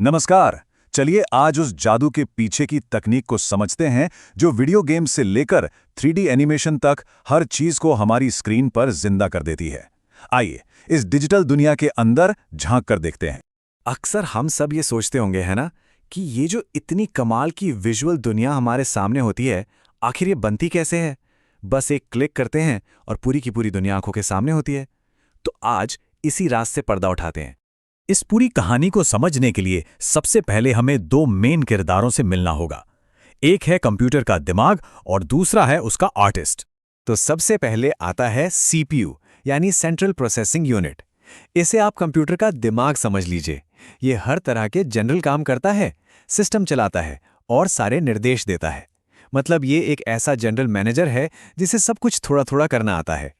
नमस्कार। चलिए आज उस जादू के पीछे की तकनीक को समझते हैं जो वीडियो गेम से लेकर 3D एनिमेशन तक हर चीज को हमारी स्क्रीन पर जिंदा कर देती है। आइए इस डिजिटल दुनिया के अंदर झांक कर देखते हैं। अक्सर हम सब ये सोचते होंगे है ना कि ये जो इतनी कमाल की विजुअल दुनिया हमारे सामने होती है, आखिर ये बनती कैसे है। बस एक क्लिक करते हैं और पूरी की पूरी दुनिया आंखों के सामने होती है। तो आज इसी राज से पर्दा उठाते हैं। इस पूरी कहानी को समझने के लिए सबसे पहले हमें दो मेन किरदारों से मिलना होगा। एक है कंप्यूटर का दिमाग और दूसरा है उसका आर्टिस्ट। तो सबसे पहले आता है सीपीयू यानी सेंट्रल प्रोसेसिंग यूनिट। इसे आप कंप्यूटर का दिमाग समझ लीजिए। ये हर तरह के जनरल काम करता है, सिस्टम चलाता है और सारे निर्देश देता है। मतलब ये एक ऐसा जनरल मैनेजर है जिसे सब कुछ थोड़ा थोड़ा करना आता है।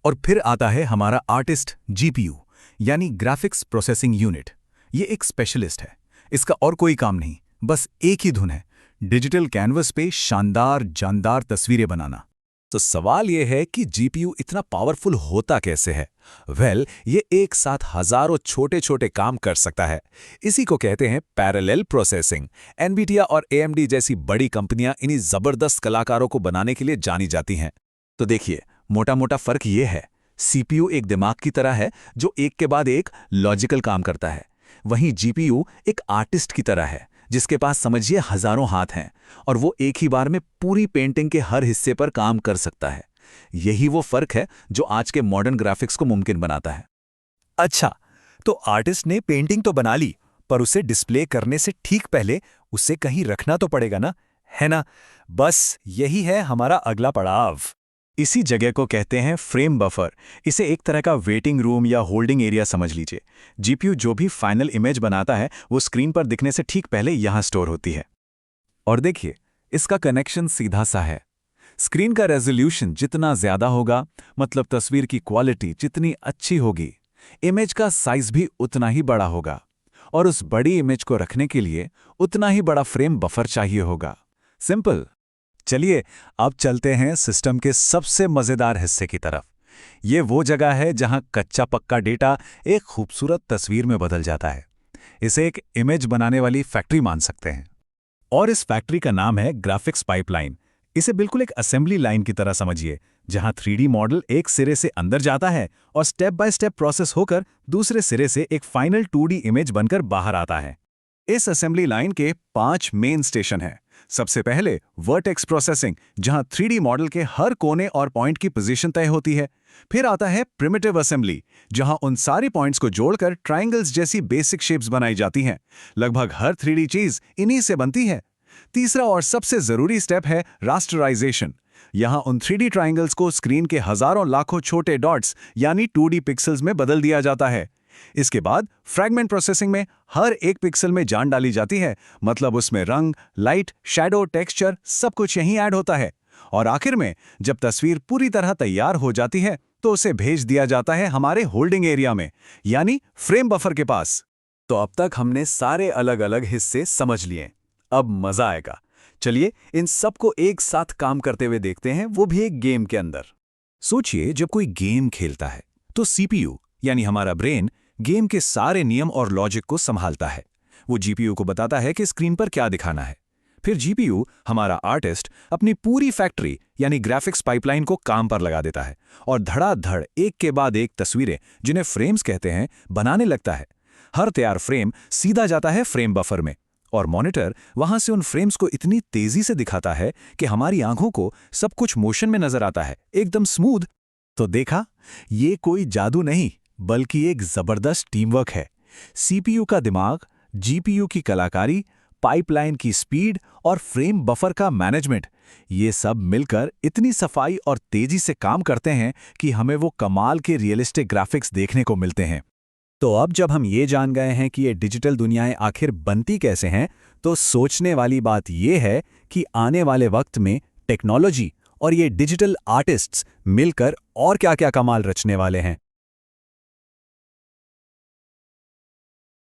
और फिर आता है हमारा आर्टिस्ट जीपीयू यानी ग्राफिक्स प्रोसेसिंग यूनिट। ये एक स्पेशलिस्ट है। इसका और कोई काम नहीं, बस एक ही धुन है, डिजिटल कैनवस पे शानदार जानदार तस्वीरें बनाना। तो सवाल ये है कि जीपीयू इतना पावरफुल होता कैसे है। ये एक साथ हजारों छोटे छोटे काम कर सकता है। इसी को कहते हैं पैरेलल प्रोसेसिंग। एनवीडिया और एएमडी जैसी बड़ी कंपनियां इन्हीं जबरदस्त कलाकारों को बनाने के लिए जानी जाती हैं। तो देखिए, मोटा मोटा फर्क ये है, सीपीयू एक दिमाग की तरह है जो एक के बाद एक लॉजिकल काम करता है। वहीं जीपीयू एक आर्टिस्ट की तरह है जिसके पास समझिए हजारों हाथ हैं और वो एक ही बार में पूरी पेंटिंग के हर हिस्से पर काम कर सकता है। यही वो फर्क है जो आज के मॉडर्न ग्राफिक्स को मुमकिन बनाता है। अच्छा, तो आर्टिस्ट ने पेंटिंग तो बना ली, पर उसे डिस्प्ले करने से ठीक पहले उसे कहीं रखना तो पड़ेगा ना, है ना? बस यही है हमारा अगला पड़ाव। इसी जगह को कहते हैं फ्रेम बफर। इसे एक तरह का वेटिंग रूम या होल्डिंग एरिया समझ लीजिए। जीपीयू जो भी फाइनल इमेज बनाता है वो स्क्रीन पर दिखने से ठीक पहले यहां स्टोर होती है। और देखिए, इसका कनेक्शन सीधा सा है। स्क्रीन का रेजोल्यूशन जितना ज्यादा होगा, मतलब तस्वीर की क्वालिटी जितनी अच्छी होगी, इमेज का साइज भी उतना ही बड़ा होगा। और उस बड़ी इमेज को रखने के लिए उतना ही बड़ा फ्रेम बफर चाहिए होगा। सिंपल। चलिए अब चलते हैं सिस्टम के सबसे मजेदार हिस्से की तरफ। ये वो जगह है जहां कच्चा पक्का डेटा एक खूबसूरत तस्वीर में बदल जाता है। इसे एक इमेज बनाने वाली फैक्ट्री मान सकते हैं। और इस फैक्ट्री का नाम है ग्राफिक्स पाइपलाइन। इसे बिल्कुल एक असेंबली लाइन की तरह समझिए, जहां 3D मॉडल एक सिरे से अंदर जाता है और स्टेप बाय स्टेप प्रोसेस होकर दूसरे सिरे से एक फाइनल 2D इमेज बनकर बाहर आता है। इस असेंबली लाइन के 5 मेन स्टेशन हैं। सबसे पहले वर्टेक्स प्रोसेसिंग, जहां 3D मॉडल के हर कोने और पॉइंट की पोजीशन तय होती है। फिर आता है प्रिमिटिव असेंबली, जहां उन सारे पॉइंट्स को जोड़कर ट्रायंगल्स जैसी बेसिक शेप्स बनाई जाती हैं। लगभग हर 3D चीज इन्हीं से बनती है। तीसरा और सबसे जरूरी स्टेप है रास्टराइजेशन। यहां उन 3D ट्रायंगल्स को स्क्रीन के हजारों लाखों छोटे डॉट्स यानी 2D पिक्सल्स में बदल दिया जाता है। इसके बाद फ्रैगमेंट प्रोसेसिंग में हर एक पिक्सल में जान डाली जाती है, मतलब उसमें रंग, लाइट, शैडो, टेक्सचर सब कुछ यहीं ऐड होता है। और आखिर में जब तस्वीर पूरी तरह तैयार हो जाती है तो उसे भेज दिया जाता है हमारे होल्डिंग एरिया में, यानी फ्रेम बफर के पास। तो अब तक हमने सारे अलग अलग हिस्से समझ लिए। अब मजा आएगा। चलिए इन सबको एक साथ काम करते हुए देखते हैं, वो भी एक गेम के अंदर। सोचिए, जब कोई गेम खेलता है तो सीपीयू यानी हमारा ब्रेन गेम के सारे नियम और लॉजिक को संभालता है। वो जीपीयू को बताता है कि स्क्रीन पर क्या दिखाना है। फिर जीपीयू हमारा आर्टिस्ट अपनी पूरी फैक्ट्री यानी ग्राफिक्स पाइपलाइन को काम पर लगा देता है और धड़ाधड़ एक के बाद एक तस्वीरें, जिन्हें फ्रेम्स कहते हैं, बनाने लगता है। हर तैयार फ्रेम सीधा जाता है फ्रेम बफर में और मॉनिटर वहां से उन फ्रेम्स को इतनी तेजी से दिखाता है कि हमारी आंखों को सब कुछ मोशन में नजर आता है, एकदम स्मूथ। तो देखा, ये कोई जादू नहीं बल्कि एक जबरदस्त टीमवर्क है। सीपीयू का दिमाग, जीपीयू की कलाकारी, पाइपलाइन की स्पीड और फ्रेम बफर का मैनेजमेंट, ये सब मिलकर इतनी सफाई और तेजी से काम करते हैं कि हमें वो कमाल के रियलिस्टिक ग्राफिक्स देखने को मिलते हैं। तो अब जब हम ये जान गए हैं कि ये डिजिटल दुनियाएं आखिर बनती कैसे हैं, तो सोचने वाली बात ये है कि आने वाले वक्त में टेक्नोलॉजी और ये डिजिटल आर्टिस्ट्स मिलकर और क्या-क्या कमाल रचने वाले हैं।